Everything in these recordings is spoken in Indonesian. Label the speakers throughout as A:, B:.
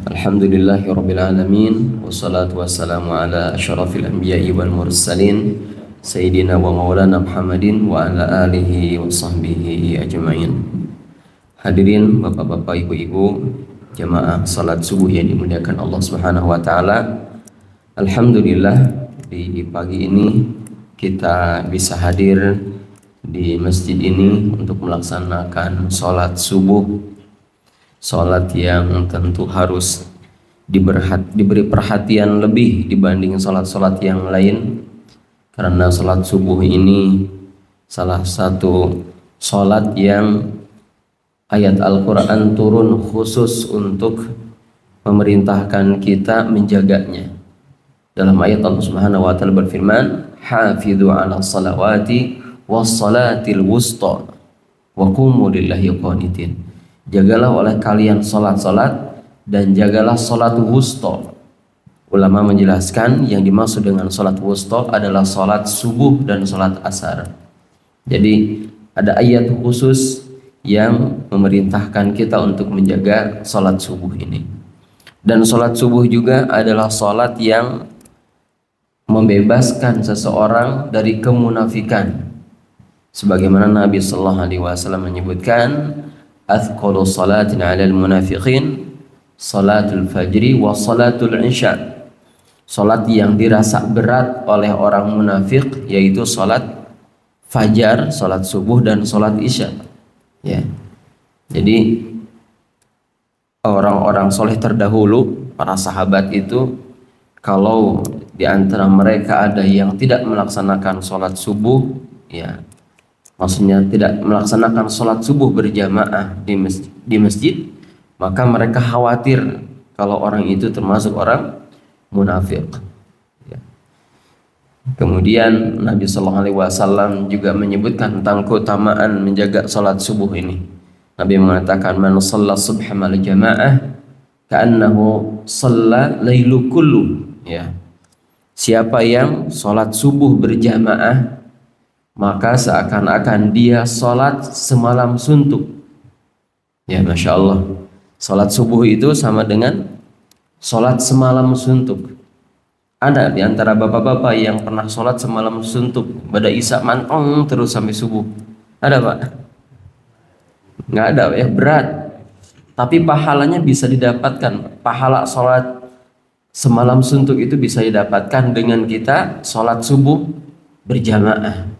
A: Alhamdulillahirabbil alamin wassalatu wassalamu ala asyrafil anbiya'i wal mursalin sayyidina wa maulana Muhammadin wa ala alihi wa sahbihi ajma'in. Hadirin bapak-bapak, ibu-ibu, jamaah salat subuh yang dimuliakan Allah Subhanahu wa taala. Alhamdulillah di pagi ini kita bisa hadir di masjid ini untuk melaksanakan salat subuh. Salat yang tentu harus diberi perhatian lebih dibanding salat-salat yang lain, karena salat subuh ini salah satu salat yang ayat Al-Quran turun khusus untuk memerintahkan kita menjaganya. Dalam ayat Allah Subhanahu wa taala berfirman, "Hafidhu 'ala salawati was salatil wusta wa qumu lillahi qanitin." Jagalah oleh kalian salat-salat dan jagalah salat wusta. Ulama menjelaskan yang dimaksud dengan salat wusta adalah salat subuh dan salat asar. Jadi ada ayat khusus yang memerintahkan kita untuk menjaga salat subuh ini. Dan salat subuh juga adalah salat yang membebaskan seseorang dari kemunafikan. Sebagaimana Nabi sallallahu alaihi wasallam menyebutkan, "Athqalu salatin 'alal munafiqin salatul fajri wa salatul isya." Salat yang dirasa berat oleh orang munafik yaitu salat fajar, salat subuh dan salat isya. Ya. Jadi orang-orang soleh terdahulu, para sahabat itu, kalau di antara mereka ada yang tidak melaksanakan salat subuh, ya, maksudnya tidak melaksanakan sholat subuh berjamaah di masjid, maka mereka khawatir kalau orang itu termasuk orang munafik. Ya. Kemudian Nabi Shallallahu Alaihi Wasallam juga menyebutkan tentang keutamaan menjaga sholat subuh ini. Nabi mengatakan, "Man shalla subha mal jamaah, ka'annahu shalla lailu kullu." Ya. Siapa yang sholat subuh berjamaah, maka seakan-akan dia sholat semalam suntuk. Ya, Masya Allah, sholat subuh itu sama dengan sholat semalam suntuk. Ada di antara bapak-bapak yang pernah sholat semalam suntuk, pada isya mantong terus sampai subuh? Ada, Pak? Nggak ada ya, berat. Tapi pahalanya bisa didapatkan. Pahala sholat semalam suntuk itu bisa didapatkan dengan kita sholat subuh berjamaah.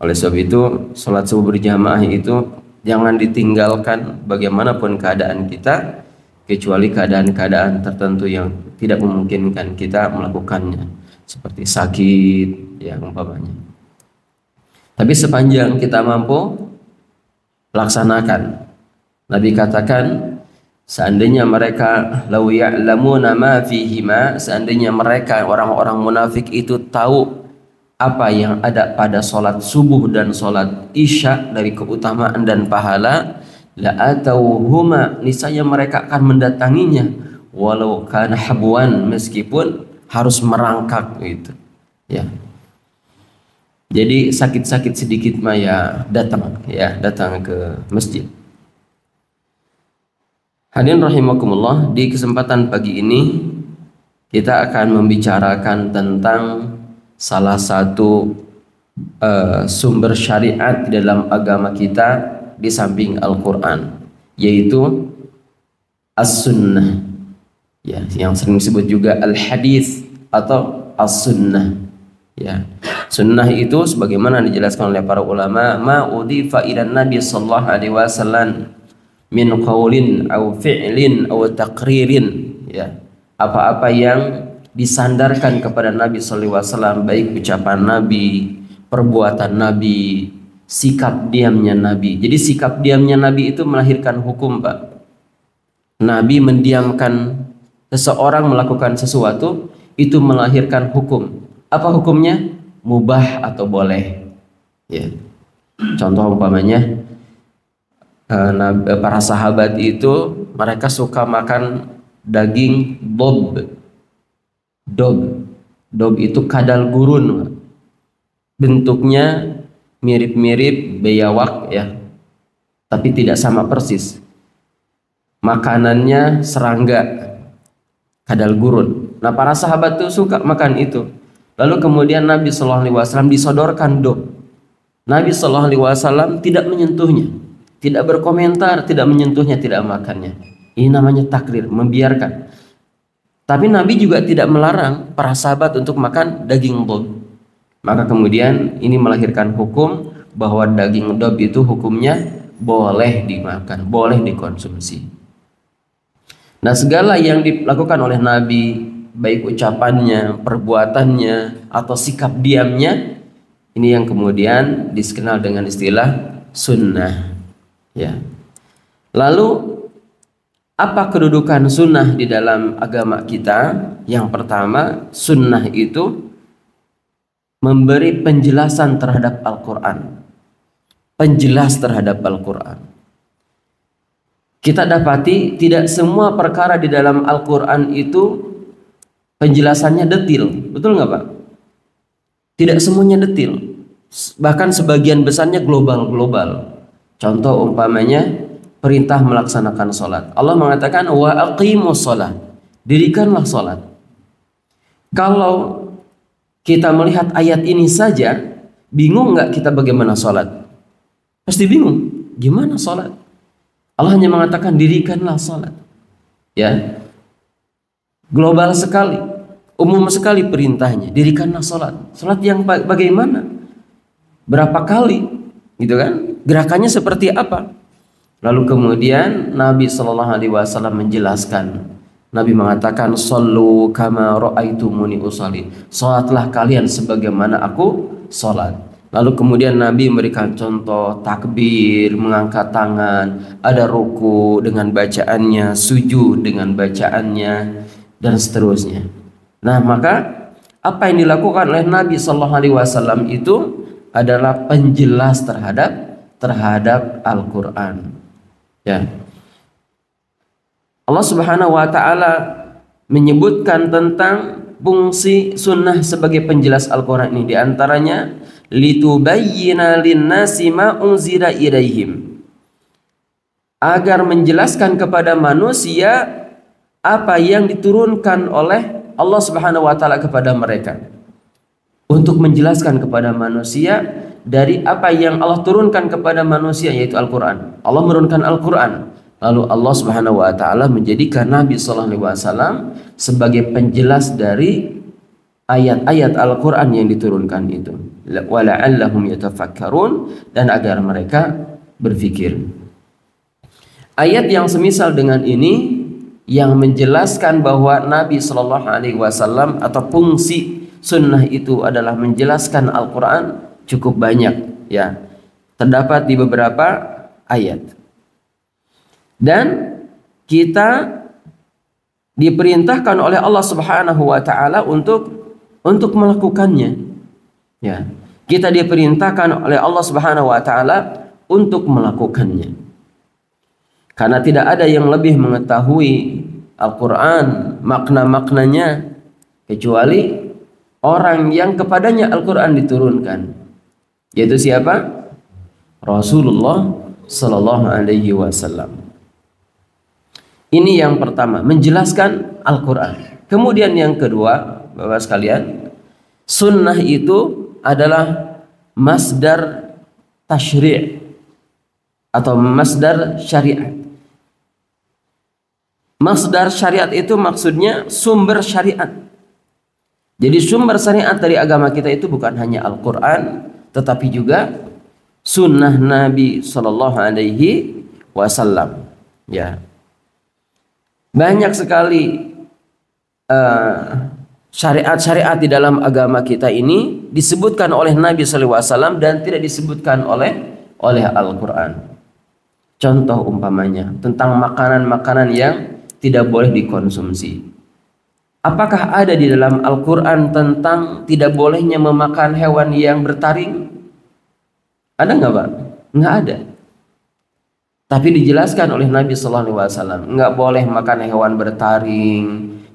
A: Oleh sebab itu, sholat subuh berjamaah itu jangan ditinggalkan bagaimanapun keadaan kita, kecuali keadaan-keadaan tertentu yang tidak memungkinkan kita melakukannya, seperti sakit, ya umpamanya. Tapi sepanjang kita mampu laksanakan. Nabi katakan, seandainya mereka lau ya'lamuna ma fihima, seandainya mereka orang-orang munafik itu tahu apa yang ada pada sholat subuh dan sholat isya dari keutamaan dan pahala, la atauhuma, niscaya mereka akan mendatanginya, walau kana habwan, meskipun harus merangkak gitu. Ya. Jadi sakit-sakit sedikit mah ya datang ke masjid. Hadirin rahimakumullah, di kesempatan pagi ini kita akan membicarakan tentang salah satu sumber syariat di dalam agama kita di samping Al-Quran, yaitu As-Sunnah, ya, yang sering disebut juga Al-Hadis atau As-Sunnah. Ya. Sunnah itu sebagaimana dijelaskan oleh para ulama, ma udhifa ila Nabi sallallahu alaihi wasallam min qaulin aw fi'lin aw taqririn, ya, apa-apa yang disandarkan kepada Nabi sallallahu alaihi wasallam, baik ucapan Nabi, perbuatan Nabi, sikap diamnya Nabi. Jadi sikap diamnya Nabi itu melahirkan hukum, Pak. Nabi mendiamkan seseorang melakukan sesuatu, itu melahirkan hukum. Apa hukumnya? Mubah atau boleh. Ya. Contoh umpamanya, para sahabat itu mereka suka makan daging dob itu kadal gurun, bentuknya mirip-mirip biawak, ya, tapi tidak sama persis. Makanannya serangga, kadal gurun. Nah, para sahabat tuh suka makan itu. Lalu kemudian Nabi Shallallahu Alaihi Wasallam disodorkan dob. Nabi Shallallahu Alaihi Wasallam tidak menyentuhnya, tidak berkomentar, tidak menyentuhnya, tidak makannya. Ini namanya takrir, membiarkan. Tapi Nabi juga tidak melarang para sahabat untuk makan daging dob. Maka kemudian ini melahirkan hukum bahwa daging dob itu hukumnya boleh dimakan, boleh dikonsumsi. Nah, segala yang dilakukan oleh Nabi, baik ucapannya, perbuatannya, atau sikap diamnya, ini yang kemudian dikenal dengan istilah sunnah. Ya. Lalu apa kedudukan sunnah di dalam agama kita? Yang pertama, sunnah itu memberi penjelasan terhadap Al-Quran. Penjelas terhadap Al-Quran. Kita dapati tidak semua perkara di dalam Al-Quran itu penjelasannya detil. Betul nggak Pak? Tidak semuanya detil. Bahkan sebagian besarnya global-global. Contoh umpamanya perintah melaksanakan sholat. Allah mengatakan wa aqimus sholat. Dirikanlah sholat. Kalau kita melihat ayat ini saja, bingung nggak kita bagaimana sholat? Pasti bingung. Gimana sholat? Allah hanya mengatakan dirikanlah sholat. Ya, global sekali, umum sekali perintahnya. Dirikanlah sholat. Sholat yang bagaimana? Berapa kali? Gitu kan? Gerakannya seperti apa? Lalu kemudian Nabi Shallallahu Alaihi Wasallam menjelaskan. Nabi mengatakan, "Shallu kama ra'aitumuni usolli." Sholatlah kalian sebagaimana aku sholat. Lalu kemudian Nabi memberikan contoh takbir, mengangkat tangan, ada ruku dengan bacaannya, sujud dengan bacaannya, dan seterusnya. Nah, maka apa yang dilakukan oleh Nabi Shallallahu Alaihi Wasallam itu adalah penjelas terhadap Al-Quran. Ya. Allah Subhanahu Wa Taala menyebutkan tentang fungsi sunnah sebagai penjelas Al-Quran ini, diantaranya litubayyina linnasi ma unzila ilaihim, agar menjelaskan kepada manusia apa yang diturunkan oleh Allah Subhanahu wa taala kepada mereka. Untuk menjelaskan kepada manusia dari apa yang Allah turunkan kepada manusia, yaitu Al-Quran. Allah menurunkan Al-Quran. Lalu Allah Subhanahu wa taala menjadikan Nabi sallallahu alaihi wasallam sebagai penjelas dari ayat-ayat Al-Quran yang diturunkan itu. Wala'allahum yatafakkarun, dan agar mereka berfikir. Ayat yang semisal dengan ini yang menjelaskan bahwa Nabi Shallallahu Alaihi Wasallam atau fungsi sunnah itu adalah menjelaskan Al-Quran cukup banyak, ya, terdapat di beberapa ayat. Dan kita diperintahkan oleh Allah Subhanahu Wa Taala untuk melakukannya, ya. Kita diperintahkan oleh Allah Subhanahu Wa Taala untuk melakukannya, karena tidak ada yang lebih mengetahui Al-Quran, makna-maknanya, kecuali orang yang kepadanya Al-Quran diturunkan, yaitu siapa? Rasulullah Sallallahu Alaihi Wasallam. Ini yang pertama, menjelaskan Al-Quran. Kemudian yang kedua, Bapak sekalian, sunnah itu adalah masdar tasyri' atau masdar syariat. Masdar syariat itu maksudnya sumber syariat. Jadi sumber syariat dari agama kita itu bukan hanya Al-Quran, tetapi juga sunnah Nabi Sallallahu Alaihi Wasallam. Ya, banyak sekali syariat-syariat di dalam agama kita ini disebutkan oleh Nabi Sallallahu Alaihi Wasallam dan tidak disebutkan oleh Al-Quran. Contoh umpamanya tentang makanan-makanan yang tidak boleh dikonsumsi. Apakah ada di dalam Al-Quran tentang tidak bolehnya memakan hewan yang bertaring? Ada nggak Pak? Nggak ada. Tapi dijelaskan oleh Nabi Sallallahu Alaihi Wasallam, nggak boleh makan hewan bertaring,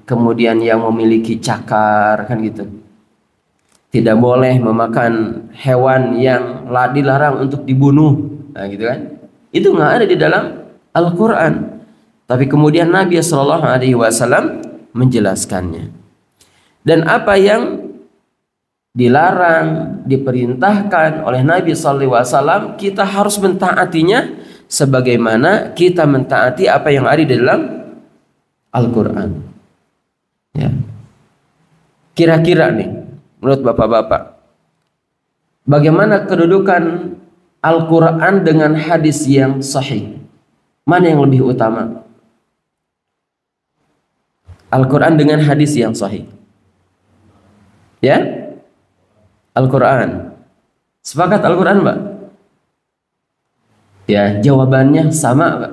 A: kemudian yang memiliki cakar, kan gitu. Tidak boleh memakan hewan yang dilarang untuk dibunuh, nah gitu kan. Itu nggak ada di dalam Al-Quran. Tapi kemudian Nabi Sallallahu Alaihi Wasallam menjelaskannya. Dan apa yang dilarang, diperintahkan oleh Nabi SAW, kita harus mentaatinya sebagaimana kita mentaati apa yang ada di dalam Al-Quran. Ya. Kira-kira nih, menurut bapak-bapak, bagaimana kedudukan Al-Quran dengan hadis yang sahih? Mana yang lebih utama? Al-Quran dengan hadis yang sahih. Ya? Al-Quran. Sepakat Al-Quran, Pak? Ya, jawabannya sama, Pak.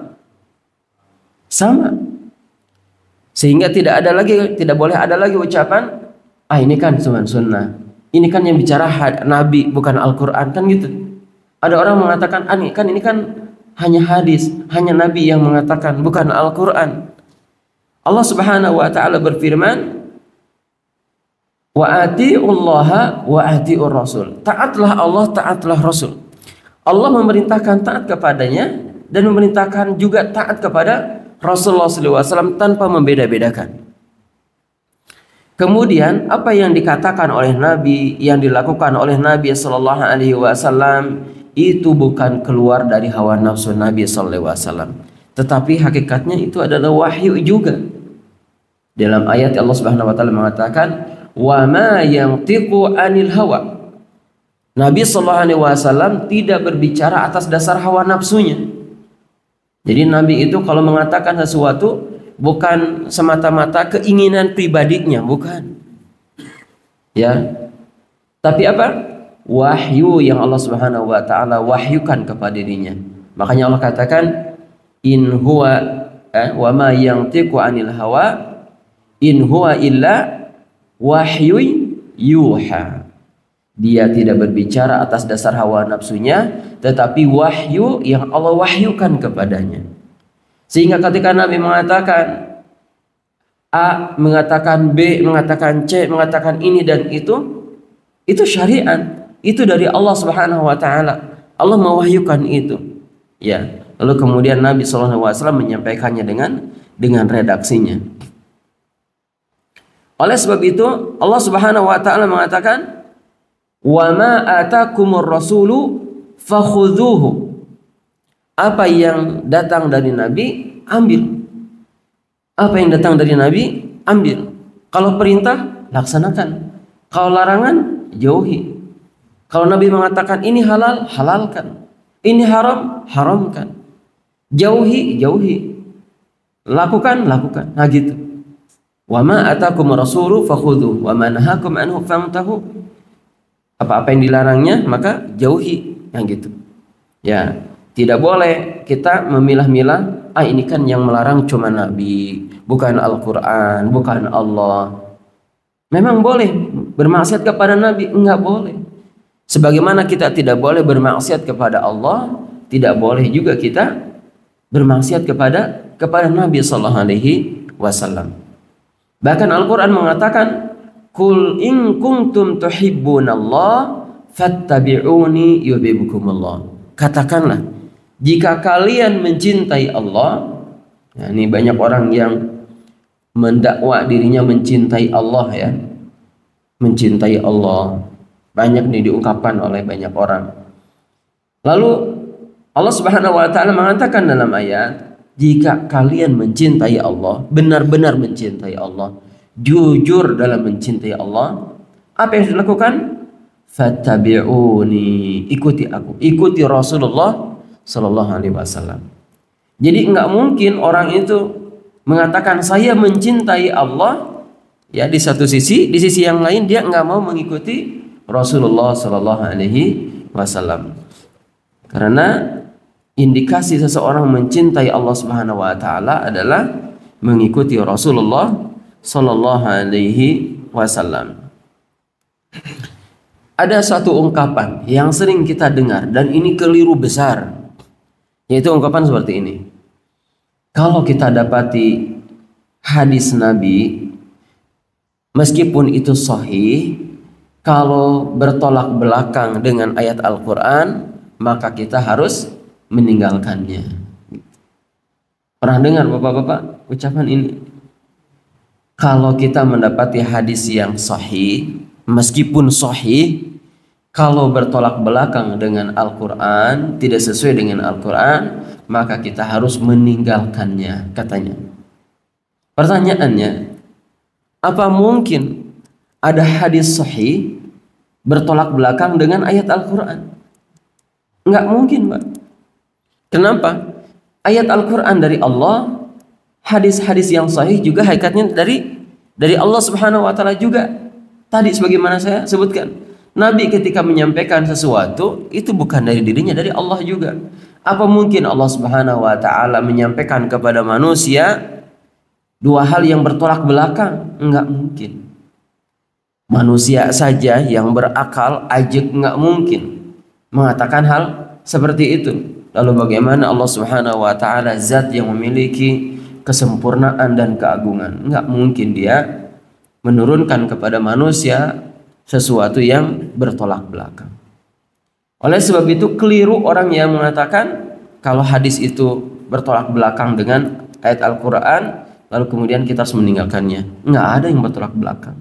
A: Sama. Sehingga tidak boleh ada lagi ucapan, ini kan cuma sunnah. Ini kan yang bicara Nabi, bukan Al-Quran, kan gitu. Ada orang mengatakan, ini kan hanya hadis, hanya Nabi yang mengatakan, bukan Al-Quran. Allah Subhanahu wa taala berfirman, wa atiullaha wa atiur rasul. Taatlah Allah, taatlah Rasul. Allah memerintahkan taat kepadanya dan memerintahkan juga taat kepada Rasulullah SAW tanpa membeda-bedakan. Kemudian apa yang dikatakan oleh Nabi, yang dilakukan oleh Nabi SAW itu bukan keluar dari hawa nafsu Nabi SAW, tetapi hakikatnya itu adalah wahyu juga. Dalam ayat Allah Subhanahu wa taala mengatakan, wa ma yantiqu anil hawa. Nabi SAW tidak berbicara atas dasar hawa nafsunya. Jadi Nabi itu kalau mengatakan sesuatu bukan semata-mata keinginan pribadinya, bukan. Ya. Tapi apa? Wahyu yang Allah Subhanahu wa taala wahyukan kepada dirinya. Makanya Allah katakan, in huwa wa ma yantiqu anil hawa in huwa illa wahyu yuha. Dia tidak berbicara atas dasar hawa nafsunya, tetapi wahyu yang Allah wahyukan kepadanya. Sehingga ketika Nabi mengatakan A, mengatakan B, mengatakan C, mengatakan ini dan itu syariat, itu dari Allah Subhanahu wa taala. Allah mewahyukan itu. Ya, lalu kemudian Nabi SAW menyampaikannya dengan redaksinya. Oleh sebab itu Allah Subhanahu wa taala mengatakan, wa ma atakumur rasulu fakhudhuhu. Apa yang datang dari Nabi, ambil. Apa yang datang dari Nabi, ambil. Kalau perintah, laksanakan. Kalau larangan, jauhi. Kalau Nabi mengatakan ini halal, halalkan. Ini haram, haramkan. Jauhi, jauhi. Lakukan, lakukan. Nah gitu. Wa ma atakumur rasulu fakhudhuhu wa ma nahakum anhu fantahu. Apa-apa yang dilarangnya maka jauhi, yang gitu. Ya, tidak boleh kita memilah-milah, ini kan yang melarang cuma Nabi, bukan Al-Quran, bukan Allah. Memang boleh bermaksiat kepada Nabi? Enggak boleh. Sebagaimana kita tidak boleh bermaksiat kepada Allah, tidak boleh juga kita bermaksiat kepada Nabi sallallahu alaihi wasallam. Bahkan Al-Quran mengatakan, Qul in kuntum tuhibbunallah fattabi'uni yuhibbukumullah. Katakanlah, jika kalian mencintai Allah, ya, ini banyak orang yang mendakwa dirinya mencintai Allah, ya. Mencintai Allah. Banyak nih diungkapkan oleh banyak orang. Lalu Allah Subhanahu wa taala mengatakan dalam ayat, jika kalian mencintai Allah, benar-benar mencintai Allah, jujur dalam mencintai Allah, apa yang harus dilakukan? Fattabi'uni, ikuti aku, ikuti Rasulullah sallallahu alaihi wasallam. Jadi enggak mungkin orang itu mengatakan saya mencintai Allah, ya, di satu sisi, di sisi yang lain dia enggak mau mengikuti Rasulullah sallallahu alaihi wasallam. Karena indikasi seseorang mencintai Allah Subhanahu wa taala adalah mengikuti Rasulullah sallallahu alaihi wasallam. Ada satu ungkapan yang sering kita dengar dan ini keliru besar, yaitu ungkapan seperti ini. Kalau kita dapati hadis Nabi, meskipun itu sahih, kalau bertolak belakang dengan ayat Al-Quran, maka kita harus meninggalkannya. Pernah dengar bapak-bapak ucapan ini? kalau kita mendapati hadis yang sahih, meskipun sahih, kalau bertolak belakang dengan Al-Quran, tidak sesuai dengan Al-Quran, maka kita harus meninggalkannya, katanya. Pertanyaannya, apa mungkin ada hadis sahih bertolak belakang dengan ayat Al-Quran? Enggak mungkin, Pak. Kenapa? Ayat Al-Quran dari Allah, hadis-hadis yang sahih juga hakikatnya dari Allah Subhanahu wa taala juga. Tadi sebagaimana saya sebutkan, Nabi ketika menyampaikan sesuatu itu bukan dari dirinya, dari Allah juga. Apa mungkin Allah Subhanahu wa taala menyampaikan kepada manusia dua hal yang bertolak belakang? Enggak mungkin. Manusia saja yang berakal ajak enggak mungkin mengatakan hal seperti itu. Lalu bagaimana Allah Subhanahu wa taala, zat yang memiliki kesempurnaan dan keagungan? Enggak mungkin dia menurunkan kepada manusia sesuatu yang bertolak belakang. Oleh sebab itu keliru orang yang mengatakan kalau hadis itu bertolak belakang dengan ayat Al-Quran lalu kemudian kita harus meninggalkannya. Nggak ada yang bertolak belakang.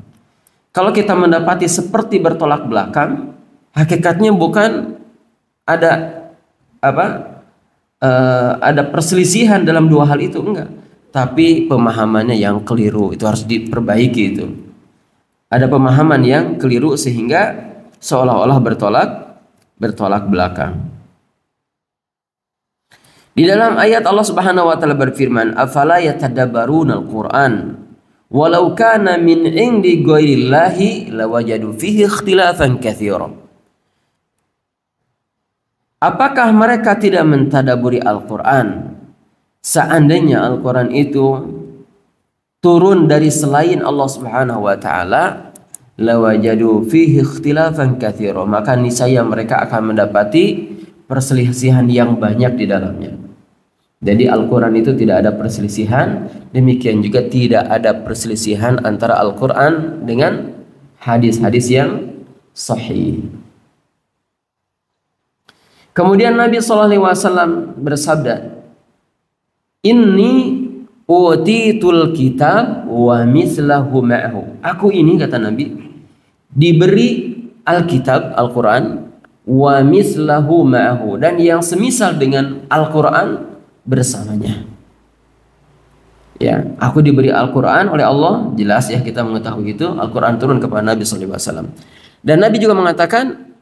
A: Kalau kita mendapati seperti bertolak belakang, hakikatnya bukan ada ada perselisihan dalam dua hal itu, enggak. Tapi pemahamannya yang keliru, itu harus diperbaiki itu. Ada pemahaman yang keliru sehingga seolah-olah bertolak belakang. Di dalam ayat Allah Subhanahu wa taala berfirman, "Afala yatadabbarunal Qur'an walau kana min 'indi ghairillahi lawajadu fihi ikhtilafan katsira." Apakah mereka tidak mentadaburi Al-Qur'an? Seandainya Al-Quran itu turun dari selain Allah Subhanahu wa taala, lawajadu fihi ikhtilafan katsira, maka niscaya mereka akan mendapati perselisihan yang banyak di dalamnya. Jadi Al-Quran itu tidak ada perselisihan, demikian juga tidak ada perselisihan antara Al-Quran dengan hadis-hadis yang sahih. Kemudian Nabi SAW bersabda, "Inni utitul kitab wa mislahu ma'hu." Aku ini, kata Nabi, diberi Alkitab, Al-Quran, wa mislahu ma'hu, dan yang semisal dengan Al-Quran bersamanya. Ya, aku diberi Al-Quran oleh Allah, jelas ya kita mengetahui itu. Al-Quran turun kepada Nabi SAW. Dan Nabi juga mengatakan,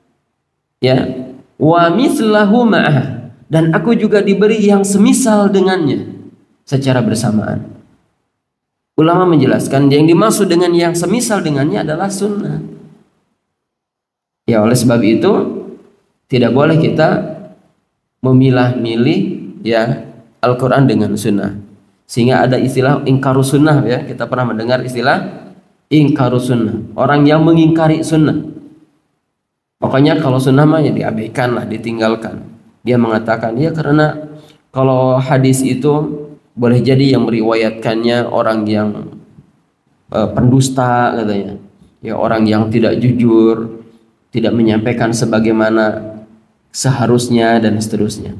A: ya, wa mislahu ma'ah, dan aku juga diberi yang semisal dengannya secara bersamaan. Ulama menjelaskan yang dimaksud dengan yang semisal dengannya adalah sunnah. Ya, oleh sebab itu tidak boleh kita memilah-milih ya Al-Quran dengan sunnah. Sehingga ada istilah ingkarus sunnah, ya. Kita pernah mendengar istilah ingkarus sunnah. Orang yang mengingkari sunnah. Pokoknya kalau sunnah mah ya diabaikan lah, ditinggalkan. Dia mengatakan, ya karena kalau hadis itu boleh jadi yang meriwayatkannya orang yang pendusta katanya. Ya, orang yang tidak jujur, tidak menyampaikan sebagaimana seharusnya dan seterusnya.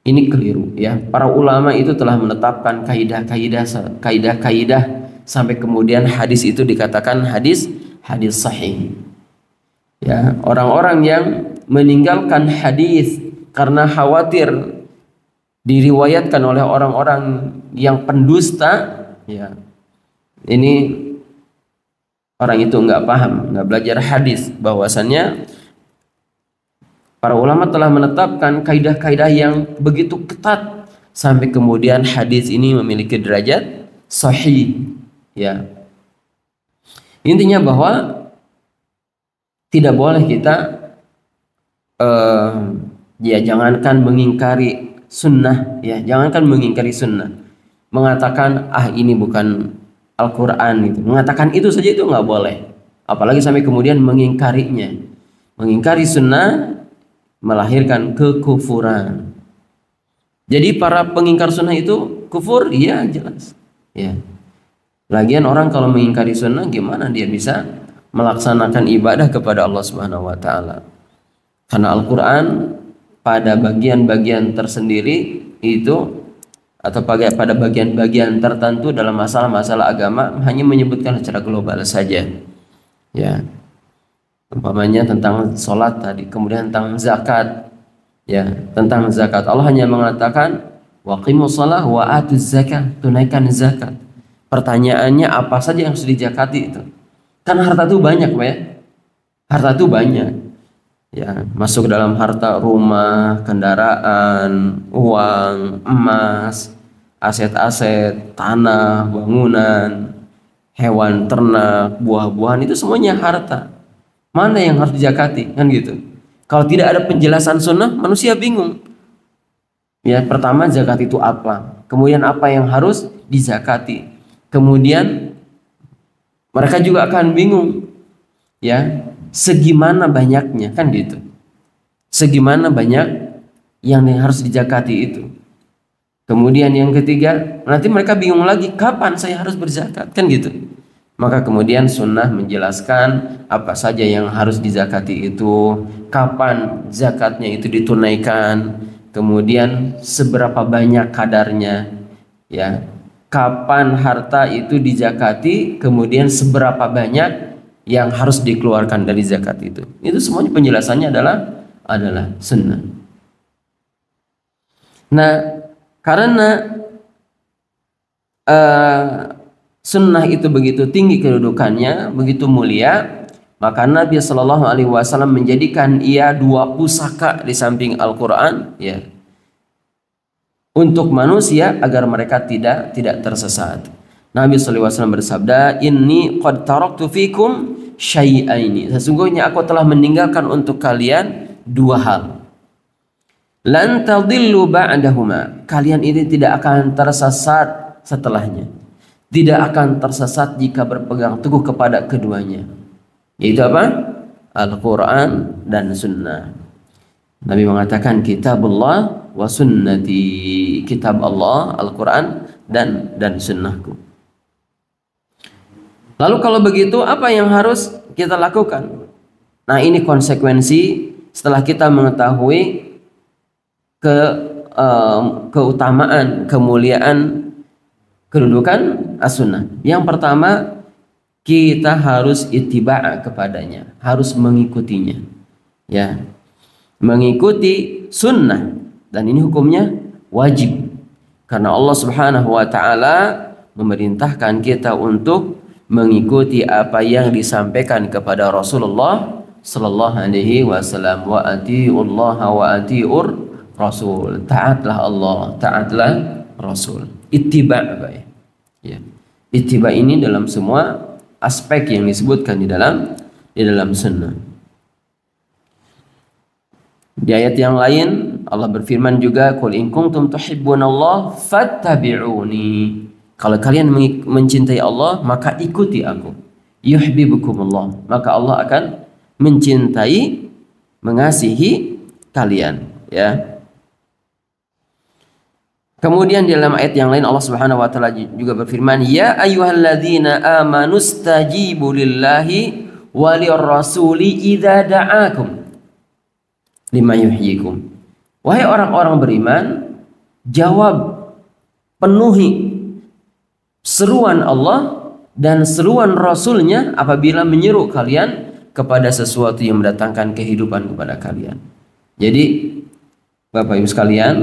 A: Ini keliru ya. Para ulama itu telah menetapkan kaidah-kaidah sampai kemudian hadis itu dikatakan hadis sahih. Ya, orang-orang yang meninggalkan hadis karena khawatir diriwayatkan oleh orang-orang yang pendusta, ya. Ini orang itu nggak paham, nggak belajar hadis, bahwasannya para ulama telah menetapkan kaidah-kaidah yang begitu ketat sampai kemudian hadis ini memiliki derajat sahih. Ya. Intinya bahwa tidak boleh kita ya jangankan mengingkari sunnah, ya jangankan mengingkari sunnah, mengatakan ini bukan Al-Quran, itu mengatakan itu saja itu nggak boleh, apalagi sampai kemudian mengingkarinya. Mengingkari sunnah melahirkan kekufuran. Jadi para pengingkar sunnah itu kufur, iya jelas. Ya. Lagian orang kalau mengingkari sunnah gimana dia bisa melaksanakan ibadah kepada Allah Subhanahu wa taala? Karena Al-Qur'an pada bagian-bagian tersendiri itu atau pada bagian-bagian tertentu dalam masalah-masalah agama, hanya menyebutkan secara global saja. Ya, umpamanya tentang sholat tadi, kemudian tentang zakat. Ya, tentang zakat Allah hanya mengatakan waqimus shalah wa atuz zakat, tunaikan zakat. Pertanyaannya apa saja yang harus dizakati itu? Kan harta itu banyak, Pak ya. Harta itu banyak. Ya, masuk dalam harta rumah, kendaraan, uang, emas, aset-aset, tanah, bangunan, hewan ternak, buah-buahan, itu semuanya harta. Mana yang harus dizakati? Kan gitu. Kalau tidak ada penjelasan sunnah, manusia bingung. Ya, pertama zakat itu apa? Kemudian apa yang harus dizakati? Kemudian mereka juga akan bingung. Ya, segimana banyaknya, kan gitu. Segimana banyak yang harus dizakati itu. Kemudian yang ketiga, nanti mereka bingung lagi, kapan saya harus berzakat? Kan gitu. Maka kemudian sunnah menjelaskan apa saja yang harus dizakati itu, kapan zakatnya itu ditunaikan, kemudian seberapa banyak kadarnya, ya, kapan harta itu dizakati, kemudian seberapa banyak yang harus dikeluarkan dari zakat itu. Itu semuanya penjelasannya adalah sunnah. Nah, karena sunnah itu begitu tinggi kedudukannya, begitu mulia, maka Nabi Shallallahu Alaihi Wasallam menjadikan ia dua pusaka di samping Al-Quran, ya, untuk manusia agar mereka tidak tersesat. Nabi Shallallahu Alaihi Wasallam bersabda, "Inni qad taraktu fikum syai'aini." Sesungguhnya aku telah meninggalkan untuk kalian dua hal. Lan tadillu ba'dahuma. Kalian ini tidak akan tersesat setelahnya. Tidak akan tersesat jika berpegang teguh kepada keduanya. Yaitu apa? Al-Quran dan Sunnah. Nabi mengatakan kitabullah wa sunnati. Kitab Allah, Al-Quran dan Sunnahku. Lalu kalau begitu apa yang harus kita lakukan? Nah, ini konsekuensi setelah kita mengetahui keutamaan, kemuliaan, kedudukan as-sunnah. Yang pertama, kita harus ittiba' kepadanya, harus mengikutinya. Ya. Mengikuti sunnah, dan ini hukumnya wajib. Karena Allah Subhanahu wa taala memerintahkan kita untuk mengikuti apa yang disampaikan kepada Rasulullah sallallahu alaihi wasallam, wa atiullaha wa atiur rasul. Taatlah Allah, taatlah Rasul. Ittiba', ya. Ittiba' ini dalam semua aspek yang disebutkan di dalam sunnah. Di ayat yang lain Allah berfirman juga, "Qul in kuntum tuhibbunallah fattabi'uni." Kalau kalian mencintai Allah, maka ikuti aku. Yuhibbukumullah, maka Allah akan mencintai, mengasihi kalian, ya. Kemudian di dalam ayat yang lain Allah Subhanahu wa taala juga berfirman, "Ya ayyuhalladzina amanu stajibu lillahi walir rasuli idza da'akum lima yuhyikum." Wahai orang-orang beriman, jawab, penuhi seruan Allah dan seruan Rasulnya apabila menyeru kalian kepada sesuatu yang mendatangkan kehidupan kepada kalian. Jadi Bapak Ibu sekalian,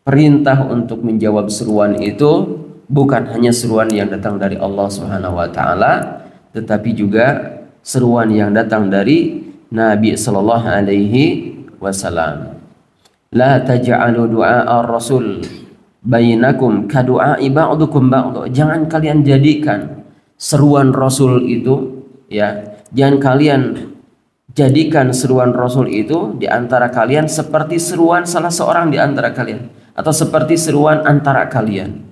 A: perintah untuk menjawab seruan itu bukan hanya seruan yang datang dari Allah Subhanahu wa taala, tetapi juga seruan yang datang dari Nabi sallallahu alaihi wasallam. La taj'alu du'a ar-rasul bainakum ka du'a'i ba'dukum ba'd. Jangan kalian jadikan seruan Rasul itu, ya, jangan kalian jadikan seruan Rasul itu di antara kalian seperti seruan salah seorang di antara kalian, atau seperti seruan antara kalian.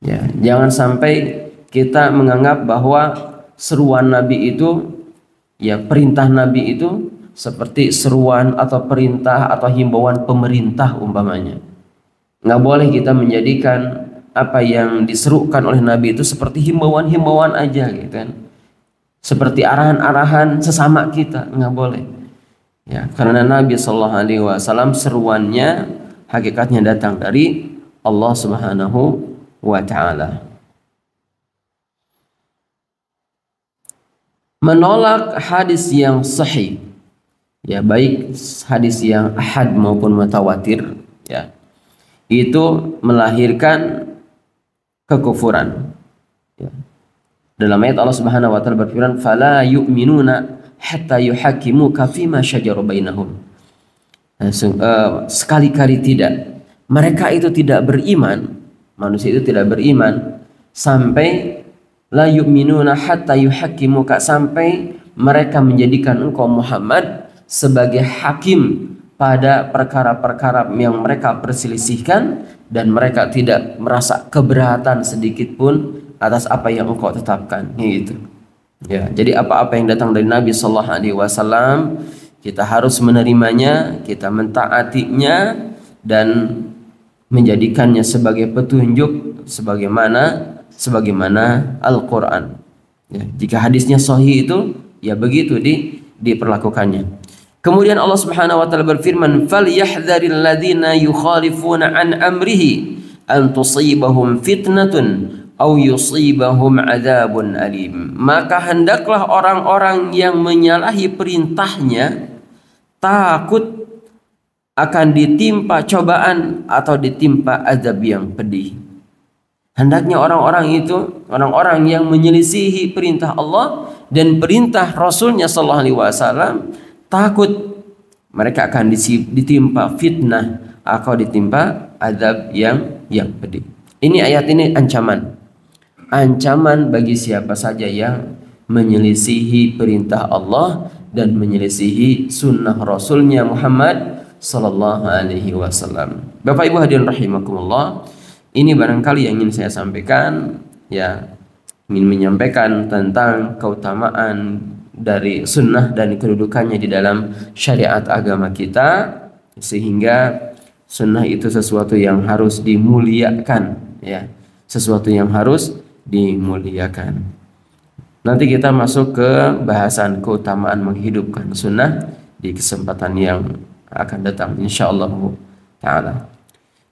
A: Ya, jangan sampai kita menganggap bahwa seruan Nabi itu, ya, perintah Nabi itu seperti seruan atau perintah atau himbauan pemerintah umpamanya. Nggak boleh kita menjadikan apa yang diserukan oleh Nabi itu seperti himbauan-himbauan aja, gitu kan. Seperti arahan-arahan sesama kita, nggak boleh. Ya, karena Nabi Shallallahu Alaihi Wasallam seruannya hakikatnya datang dari Allah Subhanahu wa taala. Menolak hadis yang sahih, ya baik hadis yang ahad maupun mutawatir, ya itu melahirkan kekufuran, ya. Dalam ayat Allah Subhanahu wa taala berfirman, "Fala yu'minuna hatta yuhakkimuka fima syajara bainahum." Sekali-kali tidak, mereka itu tidak beriman, manusia itu tidak beriman sampai la yu'minuna hatta yuhakkimuka, sampai mereka menjadikan engkau Muhammad sebagai hakim pada perkara-perkara yang mereka perselisihkan, dan mereka tidak merasa keberatan sedikit pun atas apa yang engkau tetapkan, gitu. Ya, jadi apa-apa yang datang dari Nabi sallallahu alaihi wasallam kita harus menerimanya, kita mentaatinya dan menjadikannya sebagai petunjuk sebagaimana Al-Quran, ya, jika hadisnya sahih itu ya begitu diperlakukannya. Kemudian Allah Subhanahu wa taala berfirman, "Falyahdharil ladzina yukhalifuna an amrihi an tusibahum fitnatun aw yusibahum adzabun alim." Maka hendaklah orang-orang yang menyalahi perintahnya takut akan ditimpa cobaan atau ditimpa azab yang pedih. Hendaknya orang-orang itu, orang-orang yang menyelisihi perintah Allah dan perintah Rasulnya sallallahu alaihi wasallam, takut mereka akan ditimpa fitnah atau ditimpa azab yang pedih. Ini ayat ini ancaman bagi siapa saja yang menyelisihi perintah Allah dan menyelisihi sunnah Rasulnya Muhammad sallallahu alaihi wasallam. Bapak Ibu hadirin rahimakumullah, ini barangkali yang ingin saya sampaikan, ya, ingin menyampaikan tentang keutamaan dari sunnah dan kedudukannya di dalam syariat agama kita, sehingga sunnah itu sesuatu yang harus dimuliakan, ya, sesuatu yang harus dimuliakan. Nanti kita masuk ke bahasan keutamaan menghidupkan sunnah di kesempatan yang akan datang insyaallah taala.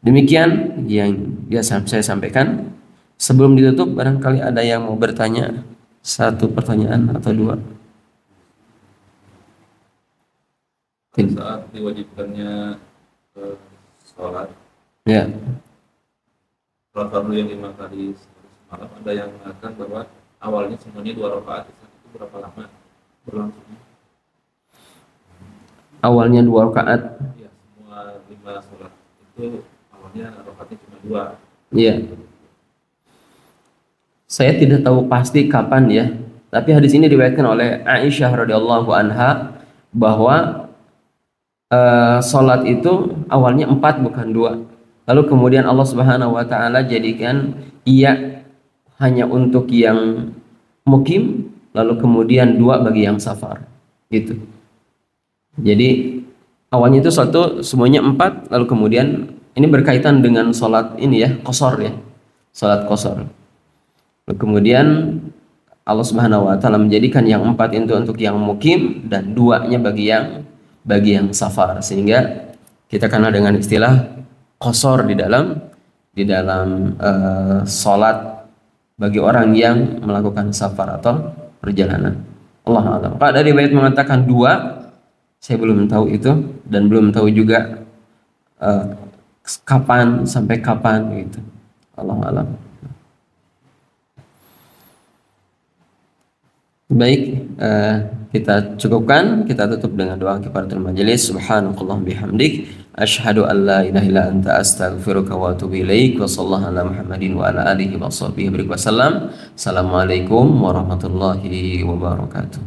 A: Demikian yang biasa saya sampaikan. Sebelum ditutup, barangkali ada yang mau bertanya, satu pertanyaan atau dua.
B: Saat diwajibkannya sholat,
A: ya,
B: sholat fardu yang 5 kali semalam, ada yang mengatakan bahwa awalnya semuanya 2 rakaat, itu berapa lama berlangsungnya?
A: Awalnya 2 rakaat.
B: Ya, semua 5 sholat itu awalnya rakaatnya cuma 2.
A: Iya. Saya tidak tahu pasti kapan ya, tapi hadis ini diriwayatkan oleh Aisyah radhiyallahu anha bahwa sholat itu awalnya 4 bukan 2. Lalu kemudian Allah Subhanahu wa taala jadikan ia hanya untuk yang mukim, lalu kemudian 2 bagi yang safar. Gitu. Jadi awalnya itu semuanya 4, lalu kemudian ini berkaitan dengan sholat ini ya, qashar ya. Sholat qashar. Lalu kemudian Allah Subhanahu wa taala menjadikan yang 4 itu untuk yang mukim dan 2-nya bagi yang safar, sehingga kita kenal dengan istilah qashar di dalam sholat bagi orang yang melakukan safar atau perjalanan. Allah a'lam. Kalau dari riwayat mengatakan 2, saya belum tahu itu, dan belum tahu juga kapan sampai kapan gitu. Allah a'lam. Baik, kita cukupkan, kita tutup dengan doa kifaratul majelis. Subhanakallah bihamdik, asyhadu an la ilaha illa anta astaghfiruka wa atubu ilaik. Wa sallallahu ala Muhammadin wa ala alihi wa sahbihi wasallam. Assalamualaikum warahmatullahi wabarakatuh.